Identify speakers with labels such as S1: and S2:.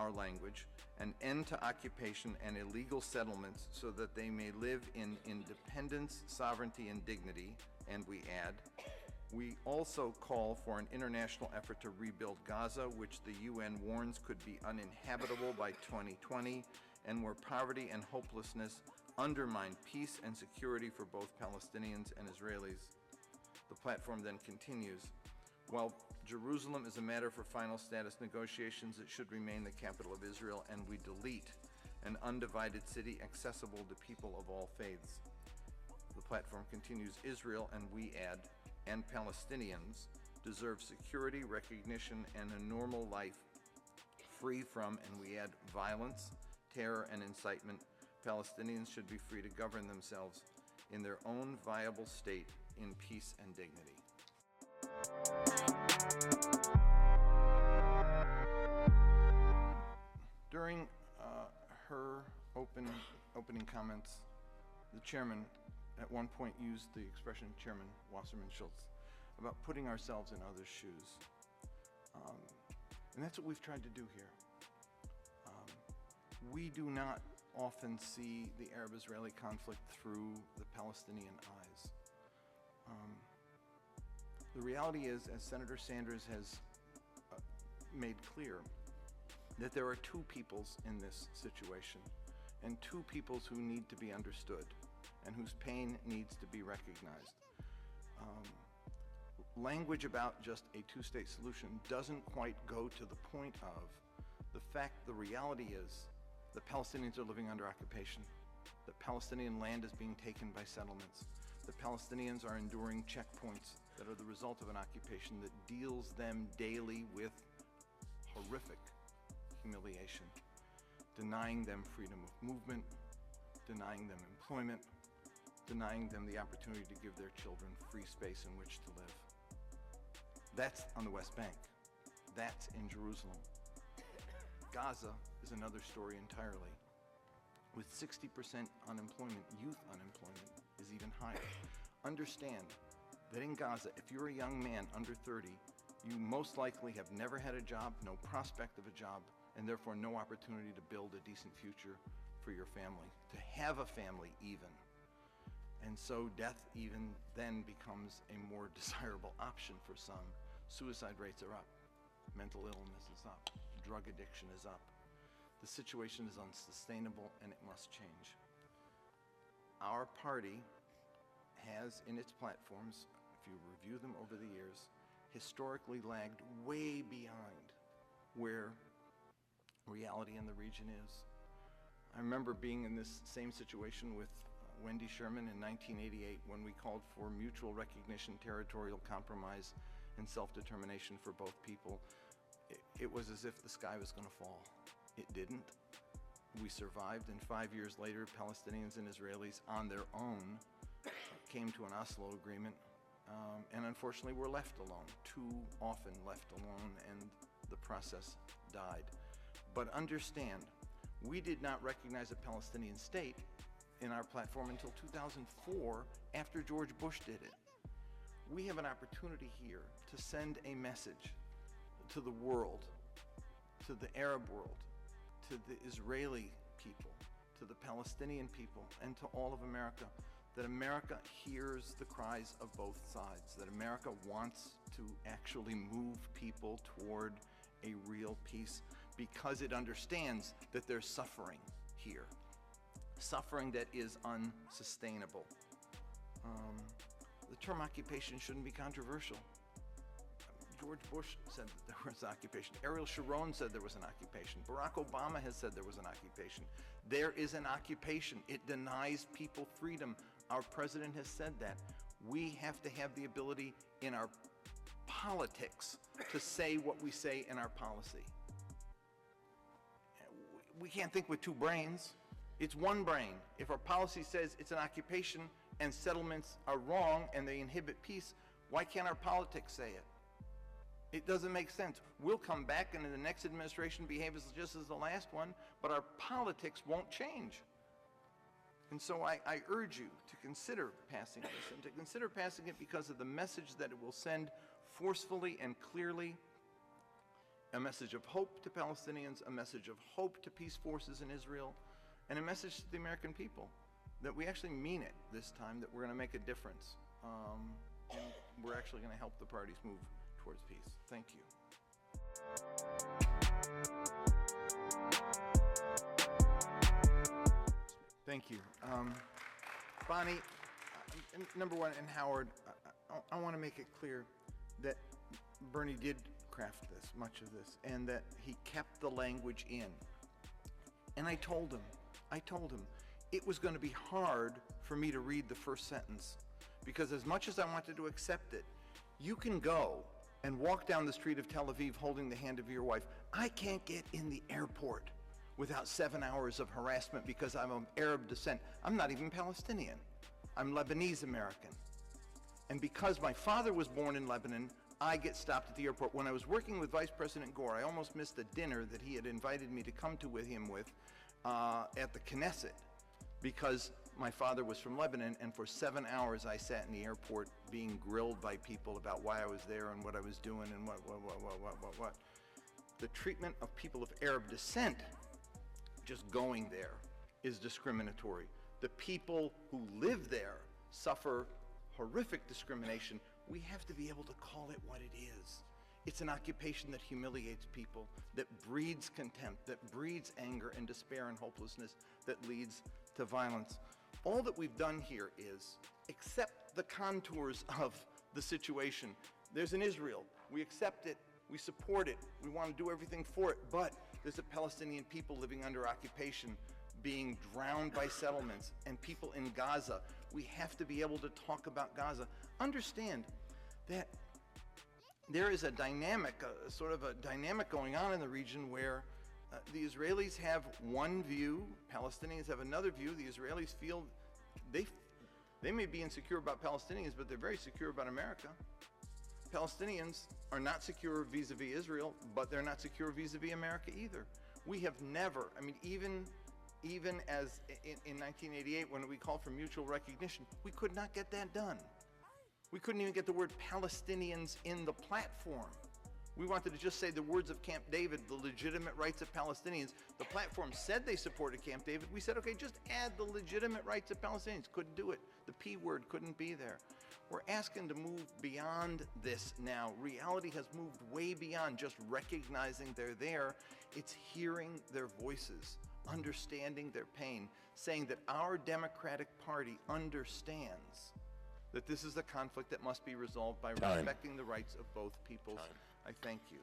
S1: our language, an end to occupation and illegal settlements so that they may live in independence, sovereignty, and dignity, and we add, we also call for an international effort to rebuild Gaza, which the UN warns could be uninhabitable by 2020, and where poverty and hopelessness undermine peace and security for both Palestinians and Israelis. The platform then continues, while Jerusalem is a matter for final status negotiations, it should remain the capital of Israel, and we delete an undivided city accessible to people of all faiths. The platform continues, Israel, and we add, and Palestinians deserve security, recognition, and a normal life free from, and we add, violence, terror, and incitement. Palestinians should be free to govern themselves in their own viable state in peace and dignity. During her opening comments, the chairman at one point used the expression, Chairman Wasserman Schultz, about putting ourselves in others' shoes. And that's what we've tried to do here. We do not often see the Arab-Israeli conflict through the Palestinian eyes. The reality is, as Senator Sanders has made clear, that there are two peoples in this situation, and two peoples who need to be understood, and whose pain needs to be recognized. Language about just a two-state solution doesn't quite go to the point of the reality is the Palestinians are living under occupation. The Palestinian land is being taken by settlements. The Palestinians are enduring checkpoints that are the result of an occupation that deals them daily with horrific humiliation, denying them freedom of movement, denying them employment, denying them the opportunity to give their children free space in which to live. That's on the West Bank. That's in Jerusalem. Gaza is another story entirely. With 60% unemployment, youth unemployment is even higher. Understand that in Gaza, if you're a young man under 30, you most likely have never had a job, no prospect of a job, and therefore no opportunity to build a decent future for your family, to have a family even. And so death even then becomes a more desirable option for some. Suicide rates are up, mental illness is up, drug addiction is up. The situation is unsustainable and it must change. Our party has in its platforms, if you review them over the years, historically lagged way behind where reality in the region is. I remember being in this same situation with Wendy Sherman in 1988 when we called for mutual recognition, territorial compromise, and self-determination for both people. It was as if the sky was going to fall. It didn't. We survived, and 5 years later, Palestinians and Israelis on their own came to an Oslo agreement, and unfortunately were left alone, too often left alone, and the process died. But understand, we did not recognize a Palestinian state in our platform until 2004, after George Bush did it. We have an opportunity here to send a message to the world, to the Arab world, to the Israeli people, to the Palestinian people, and to all of America, that America hears the cries of both sides, that America wants to actually move people toward a real peace because it understands that there's suffering here, suffering that is unsustainable. The term occupation shouldn't be controversial. George Bush said that there was occupation. Ariel Sharon said there was an occupation. Barack Obama has said there was an occupation. There is an occupation. It denies people freedom. Our president has said that. We have to have the ability in our politics to say what we say in our policy. We can't think with two brains. It's one brain. If our policy says it's an occupation and settlements are wrong and they inhibit peace, why can't our politics say it? It doesn't make sense. We'll come back and in the next administration behave just as the last one, but our politics won't change. And so I urge you to consider passing this, and to consider passing it because of the message that it will send forcefully and clearly, a message of hope to Palestinians, a message of hope to peace forces in Israel, and a message to the American people that we actually mean it this time, that we're going to make a difference, and we're actually going to help the parties move towards peace. Thank you. Thank you. Bonnie, number one, and Howard, I want to make it clear that Bernie did craft this, much of this, and that he kept the language in. And I told him, it was going to be hard for me to read the first sentence, because as much as I wanted to accept it, you can go and walk down the street of Tel Aviv holding the hand of your wife. I can't get in the airport without 7 hours of harassment because I'm of Arab descent. I'm not even Palestinian. I'm Lebanese American. And because my father was born in Lebanon, I get stopped at the airport. When I was working with Vice President Gore, I almost missed the dinner that he had invited me to come to with him at the Knesset, because my father was from Lebanon, and for 7 hours I sat in the airport being grilled by people about why I was there and what I was doing and what. The treatment of people of Arab descent, just going there, is discriminatory. The people who live there suffer horrific discrimination. We have to be able to call it what it is. It's an occupation that humiliates people, that breeds contempt, that breeds anger and despair and hopelessness, that leads to violence. All that we've done here is accept the contours of the situation. There's an Israel. We accept it. We support it. We want to do everything for it. But there's a Palestinian people living under occupation, being drowned by settlements, and people in Gaza. We have to be able to talk about Gaza. Understand that there is a dynamic, sort of a dynamic going on in the region where the Israelis have one view, Palestinians have another view. The Israelis feel they may be insecure about Palestinians, but they're very secure about America. Palestinians are not secure vis-a-vis Israel, but they're not secure vis-a-vis America either. We have never, I mean, even as in 1988, when we called for mutual recognition, we could not get that done. We couldn't even get the word Palestinians in the platform. We wanted to just say the words of Camp David, the legitimate rights of Palestinians. The platform said they supported Camp David. We said, okay, just add the legitimate rights of Palestinians. Couldn't do it. The P word couldn't be there. We're asking to move beyond this now. Reality has moved way beyond just recognizing they're there. It's hearing their voices, understanding their pain, saying that our Democratic Party understands that this is a conflict that must be resolved by respecting the rights of both peoples. I thank you.